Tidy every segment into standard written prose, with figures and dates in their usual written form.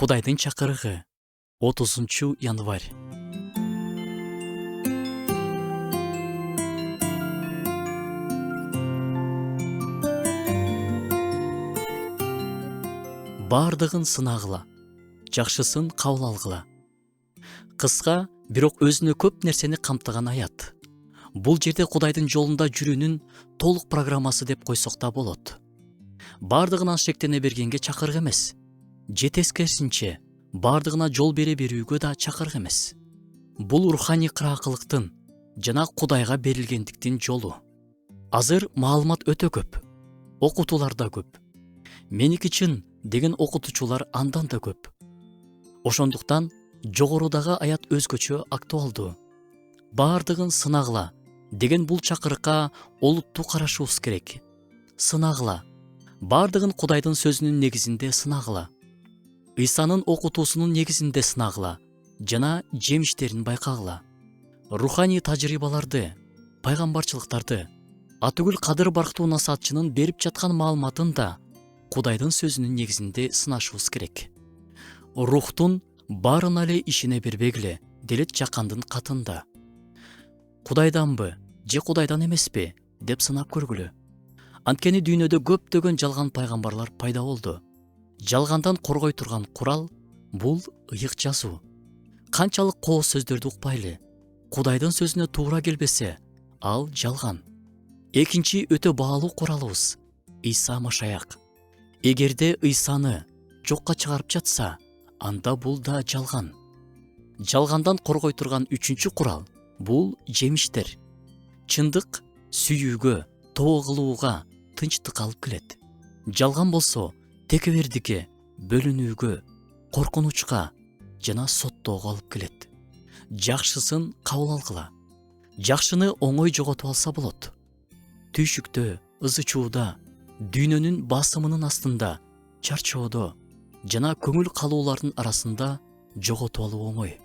Кудайдын чакырыгы 30 январь. Бардыгын сынагыла, жакшысын кабыл алгыла. Кыска, бирок өзүнө көп нерсени камтыган аят. Бул жерде Кудайдын жолунда жүрүүнүн толук программасы деп койсок да болот. Бардыгынан шектене бергенге чакырык эмес. Же тескерисинче, бардыгына жол бере берүүгө да чакырык эмес. Бул руханий кыраакылыктын жана Кудайга берилгендиктин жолу. Азыр маалымат өтө көп, окутуулар да көп. Меники чын деген окутуучулар андан да көп. Ошондуктан жогорудагы аят өзгөчө актуалдуу. Бардыгын сынагыла деген бул чакырыкка олуттуу карашыбыз керек. Сынагыла. Бардыгын Кудайдын сөзүнүн негизинде сынагыла. Ыйсанын окутуусунун негизинде сынагыла жана жемиштерин байкагыла. Руханий тажрыйбаларды, пайгамбарчылыктарды, атүгүл кадыр барктуу насаатчынын берип жаткан маалыматын да Кудайдын сөзүнүн негизинде сынашыбыз керек. Рухтун баарына эле ишине бербегиле, делет Жакандын катында. Кудайданбы же Кудайдан эмеспи деп сынап көргүлө. Анткени дүйнөдө көптөгөн жалган пайгамбарлар пайда болду. Жалгандан коргой турган курал бул ыйык жазуу. Канчалык коо сөздөрдү укпайлы. Кудайдын сөзүнө туура келбесе, ал жалган. Экинчи өтө баалуу куралыбыз Ыйса Машаяк. Эгерде Ыйсаны жокко чыгарып жатса, анда бул да жалган. Жалгандан коргой турган үчүнчү курал бул жемиштер. Чындык сүйүүгө, тоо кылууга, тынчтык алып келет. Жалган болсо текебердикке, бөлүнүүгө, коркунучка жана соттоого алып келет. Жакшысын кабыл алгыла. Жакшыны оңой жоготуп алса болот. Түйшүктө, ызы-чууда, дүйнөнүн басымынын астында, чарчоодо жана көңүл калуулардын арасында жоготуп алуу оңой.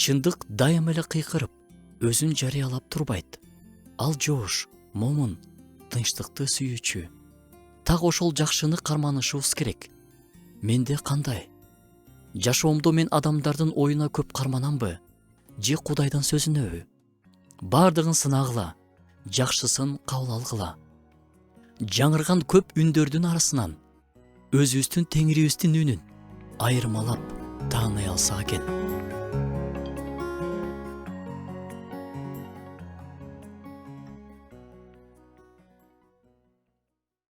Чындык дайыма эле кыйкырып, өзүн жарыялап турбайт. Ал жоош, момун, тынчтыкты сүйүүчү. Так ошол жакшыны карманышыбыз керек. Менде кандай? Жашоомдо мен адамдардын оюна көп карманамбы? Же Кудайдын сөзүнөбү? Бардыгын сынагыла, жакшысын кабыл алгыла. Жаңырган көп үндөрдүн арасынан өзүбүздүн Теңирибиздин үнүн айырмалап тааный алса экен.